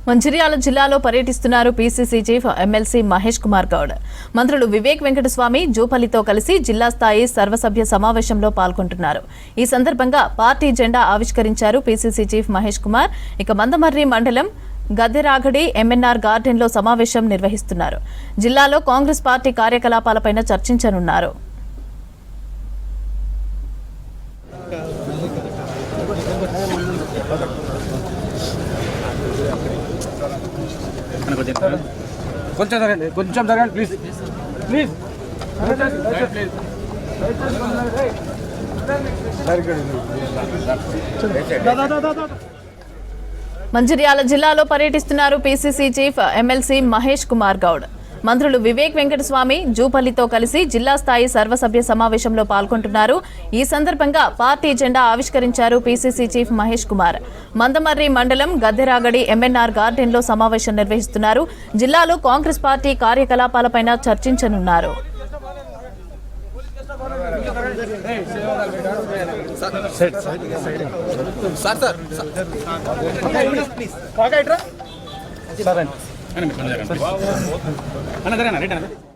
మంచిర్యాల జిల్లాలో పర్యటిస్తున్నారు PCC chief MLC Mahesh Kumar Goud. మంత్రులు వివేక్ వెంకటస్వామి, జూపల్లితో కలిసి జిల్లా స్థాయి సర్వసభ్య సమావేశంలో పాల్గొంటున్నారు. ఈ సందర్భంగా పార్టీ జెండా ఆవిష్కరించారు పీసీసీ చీఫ్ మహేష్ కుమార్. ఇక మందమర్రి మండలం గద్దెరాగడి ఎంఎన్ఆర్ గార్డెన్లో సమావేశం నిర్వహిస్తున్నారు. జిల్లాలో కాంగ్రెస్ పార్టీ కార్యకలాపాలపై చర్చించనున్నారు. కొంచెం జరగండి ప్లీజ్ ప్లీజ్. మంచిర్యాల జిల్లాలో పర్యటిస్తున్నారు PCC chief MLC Mahesh Kumar Goud. మంత్రులు వివేక్ వెంకటస్వామి, జూపల్లితో కలిసి జిల్లా స్థాయి సర్వసభ్య సమావేశంలో పాల్గొంటున్నారు. ఈ సందర్భంగా పార్టీ జెండా ఆవిష్కరించారు పీసీసీ చీఫ్ మహేష్ కుమార్. మందమర్రి మండలం గద్దెరాగడి ఎంఎన్ఆర్ గార్డెన్లో సమావేశం నిర్వహిస్తున్నారు. జిల్లాలో కాంగ్రెస్ పార్టీ కార్యకలాపాలపై చర్చించనున్నారు. అన్న